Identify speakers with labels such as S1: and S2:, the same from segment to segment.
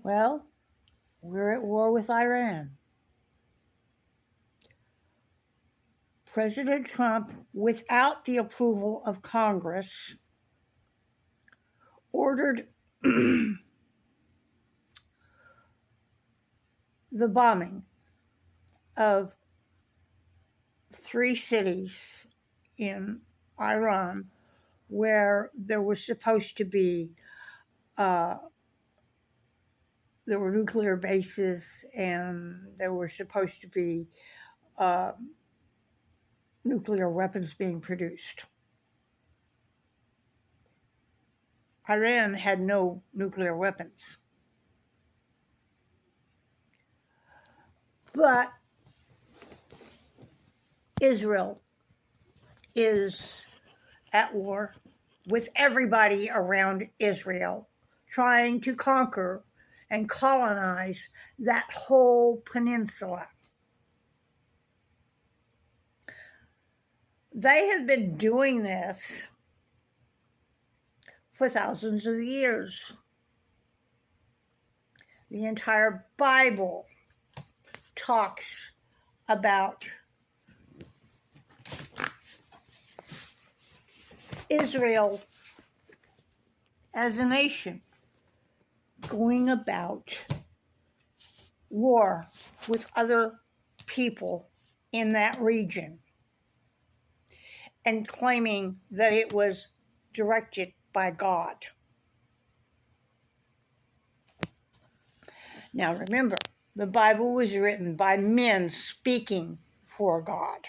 S1: Well, we're at war with Iran. President Trump, without the approval of Congress, ordered the bombing of 3 cities in Iran where there was supposed to be there were nuclear bases and there were supposed to be uh, nuclear weapons being produced. Iran had no nuclear weapons. But Israel is at war with everybody around Israel, trying to conquer and colonize that whole peninsula. They have been doing this for thousands of years. The entire Bible talks about Israel as a nation going about war with other people in that region and claiming that it was directed by God. Now remember, the Bible was written by men speaking for God.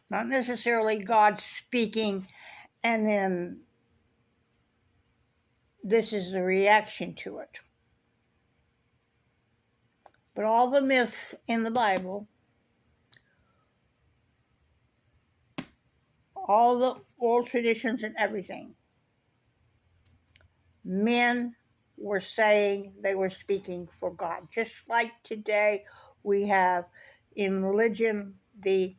S1: Not necessarily God speaking and then this is the reaction to it. But all the myths in the Bible, all the oral traditions and everything, men were saying they were speaking for God. Just like today we have in religion the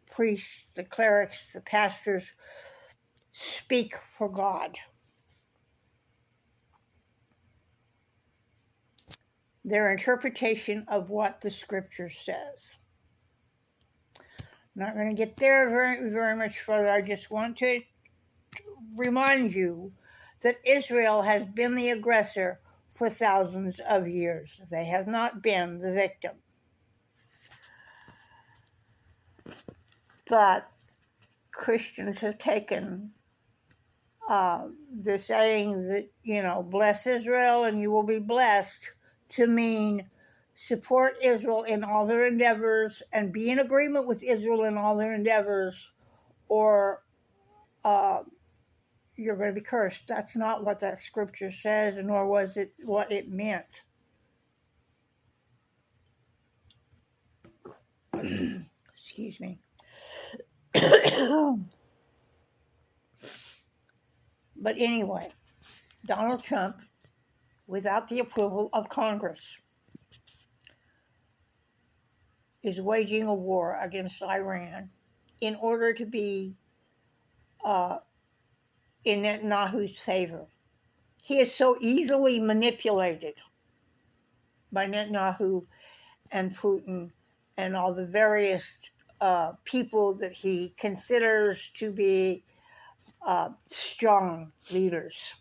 S1: priests, the clerics, the pastors speak for God. Their interpretation of what the scripture says. I'm not going to get there very much further. I just want to remind you that Israel has been the aggressor for thousands of years. They have not been the victim. But Christians have taken the saying that, bless Israel and you will be blessed, to mean support Israel in all their endeavors and be in agreement with Israel in all their endeavors, or you're going to be cursed. That's not what that scripture says, nor was it what it meant. Excuse me. But anyway, Donald Trump, without the approval of Congress, is waging a war against Iran in order to be in Netanyahu's favor. He is so easily manipulated by Netanyahu and Putin and all the various people that he considers to be strong leaders.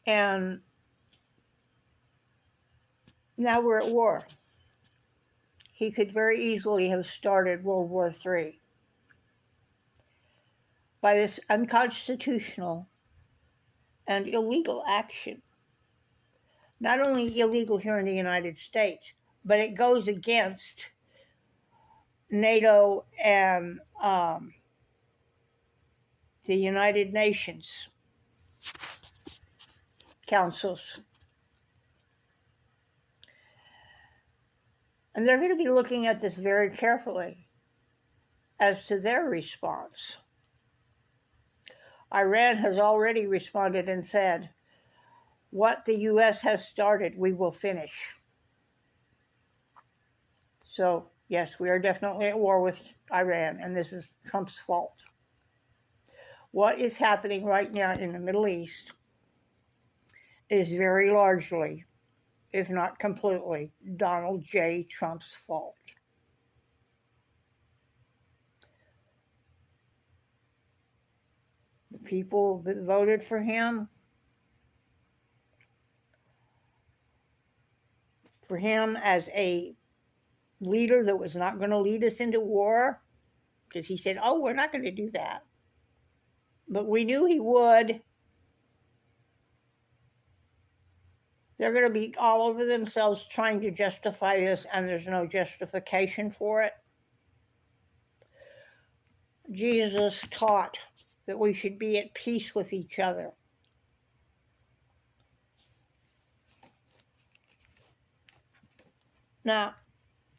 S1: And now we're at war. He could very easily have started World War III by this unconstitutional and illegal action. Not only illegal here in the United States, but it goes against NATO and the United Nations councils. And they're going to be looking at this very carefully as to their response. Iran has already responded and said, what the U.S. has started, we will finish. So, yes, we are definitely at war with Iran, and this is Trump's fault. what is happening right now in the Middle East is very largely, if not completely, Donald J. Trump's fault. The people that voted for him as a leader that was not going to lead us into war, because he said, oh, we're not going to do that. But we knew he would. They're going to be all over themselves trying to justify this, and there's no justification for it. Jesus taught that we should be at peace with each other. Now,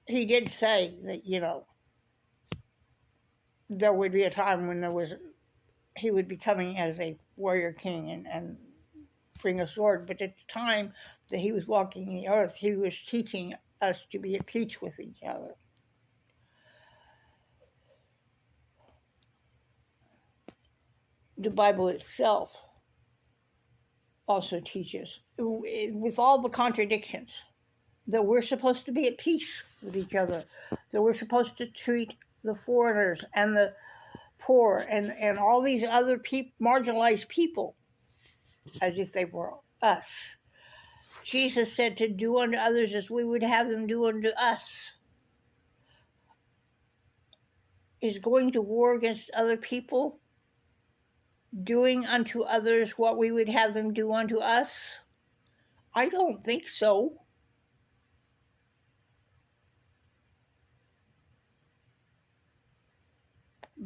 S1: he did say that, there would be a time when he would be coming as a warrior king and bring a sword. But at the time that he was walking the earth, he was teaching us to be at peace with each other. The Bible itself also teaches, with all the contradictions, that we're supposed to be at peace with each other, that we're supposed to treat the foreigners and the poor and all these other marginalized people as if they were us. Jesus said to do unto others as we would have them do unto us. Is going to war against other people doing unto others what we would have them do unto us? I don't think so.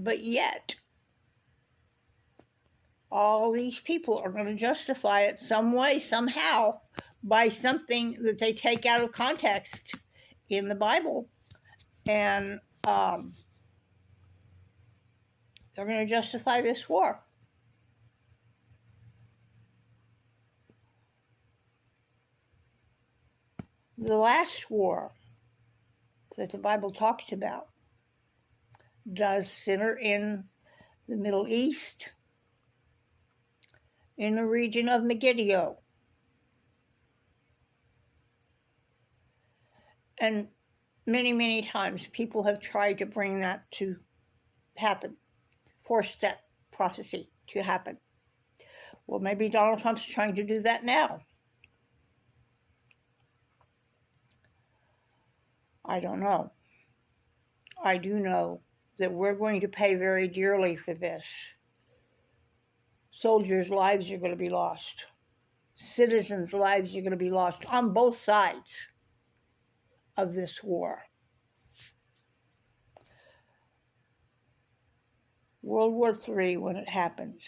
S1: But yet, all these people are going to justify it some way, somehow, by something that they take out of context in the Bible. And they're going to justify this war. The last war that the Bible talks about does center in the Middle East, in the region of Megiddo. And many, many times people have tried to bring that to happen, force that prophecy to happen. Well, maybe Donald Trump's trying to do that now. I don't know. I do know that we're going to pay very dearly for this. Soldiers' lives are going to be lost. Citizens' lives are going to be lost on both sides of this war. World War III, when it happens,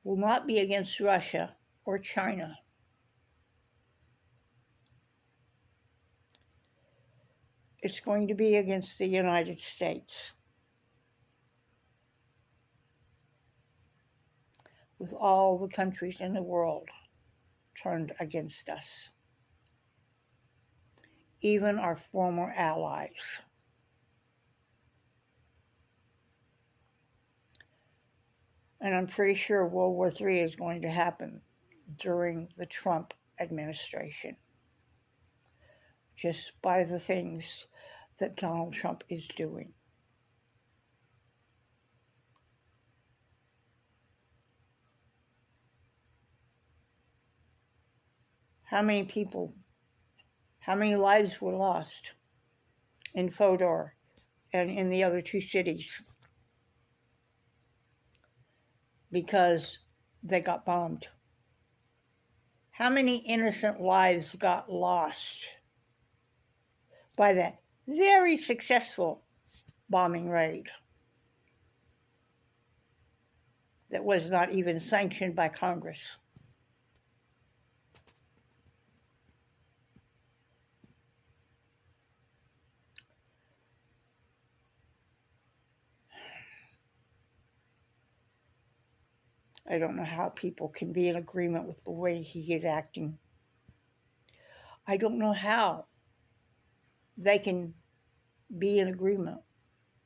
S1: will not be against Russia or China. It's going to be against the United States. With all the countries in the world turned against us. Even our former allies. And I'm pretty sure World War III is going to happen during the Trump administration. Just by the things that Donald Trump is doing. How many lives were lost in Fodor and in the other two cities because they got bombed? How many innocent lives got lost by that very successful bombing raid that was not even sanctioned by Congress? I don't know how people can be in agreement with the way he is acting. I don't know how they can be in agreement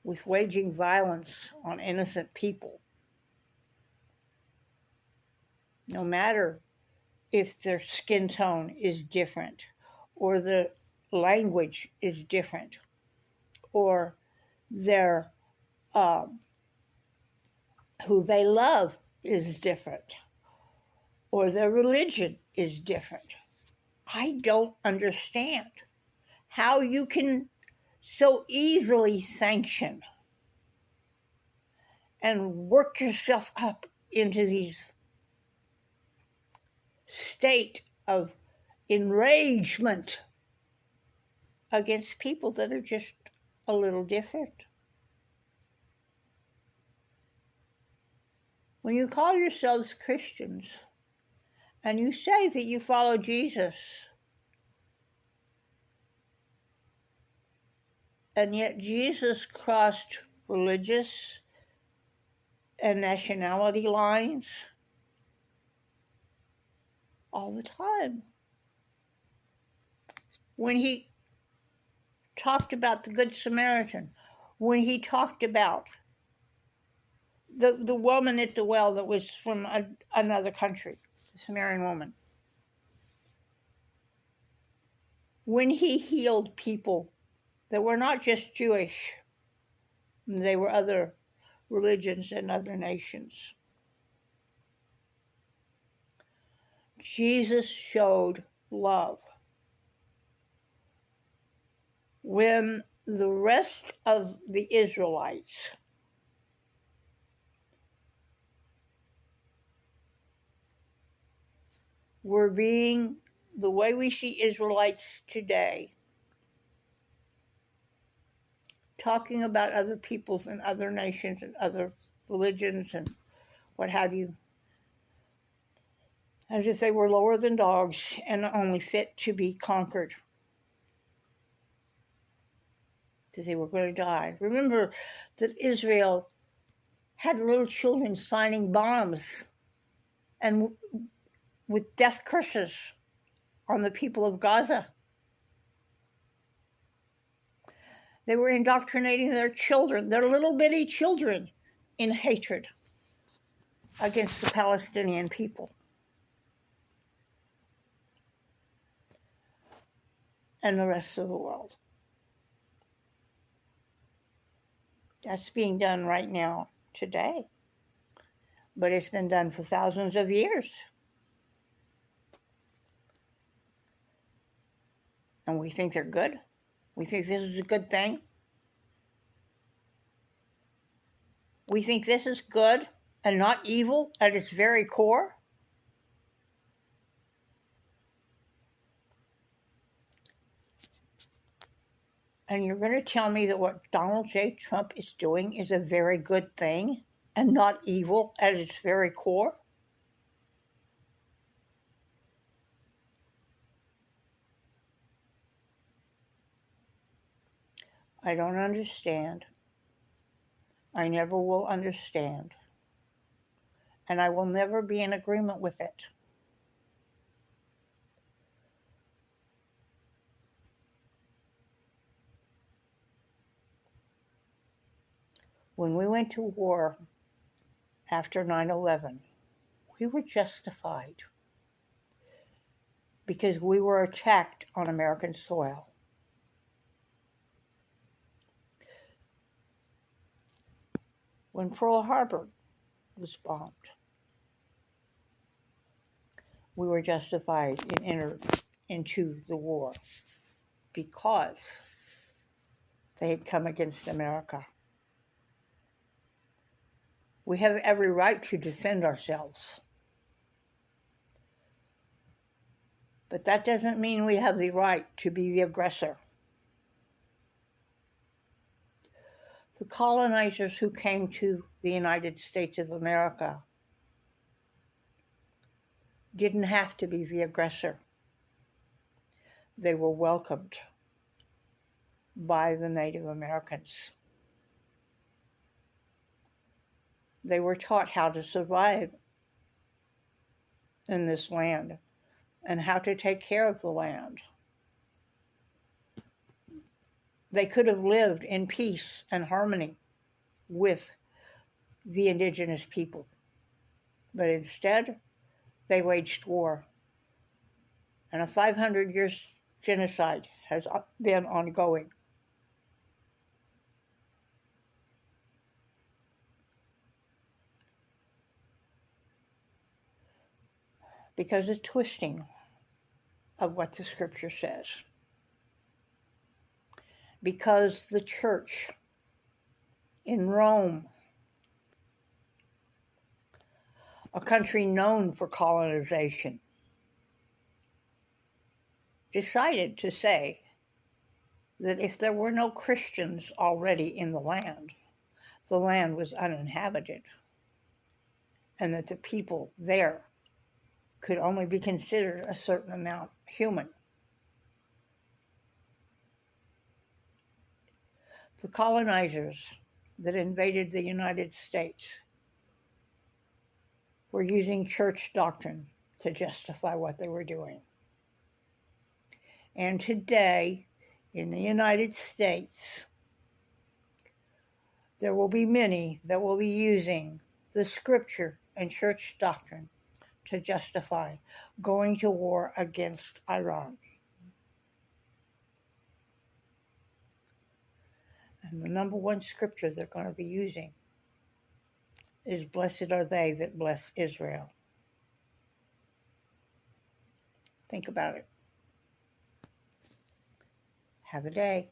S1: with waging violence on innocent people. No matter if their skin tone is different, or the language is different, or their who they love is different, or their religion is different. I don't understand how you can so easily sanction and work yourself up into these state of enragement against people that are just a little different. When you call yourselves Christians and you say that you follow Jesus, and yet Jesus crossed religious and nationality lines all the time. When he talked about the Good Samaritan, when he talked about the woman at the well that was from another country, the Samaritan woman, when he healed people that were not just Jewish, they were other religions and other nations. Jesus showed love. When the rest of the Israelites were being the way we see Israelites today, talking about other peoples and other nations and other religions and what have you, as if they were lower than dogs and only fit to be conquered, because they were going to die. Remember that Israel had little children signing bombs and with death curses on the people of Gaza. They were indoctrinating their children, their little bitty children, in hatred against the Palestinian people and the rest of the world. That's being done right now, today. But it's been done for thousands of years. And we think they're good. We think this is a good thing. We think this is good and not evil at its very core. And you're going to tell me that what Donald J. Trump is doing is a very good thing and not evil at its very core? I don't understand. I never will understand. And I will never be in agreement with it. When we went to war after 9/11, we were justified because we were attacked on American soil. When Pearl Harbor was bombed, we were justified in entering into the war because they had come against America. We have every right to defend ourselves. But that doesn't mean we have the right to be the aggressor. The colonizers who came to the United States of America didn't have to be the aggressor. They were welcomed by the Native Americans. They were taught how to survive in this land and how to take care of the land. They could have lived in peace and harmony with the indigenous people. But instead, they waged war. And a 500 years genocide has been ongoing. Because of twisting of what the scripture says. Because the church in Rome, a country known for colonization, decided to say that if there were no Christians already in the land was uninhabited, and that the people there could only be considered a certain amount human. The colonizers that invaded the United States were using church doctrine to justify what they were doing. And today, in the United States, there will be many that will be using the scripture and church doctrine to justify going to war against Iran. And the number one scripture they're going to be using is, "Blessed are they that bless Israel." Think about it. Have a day.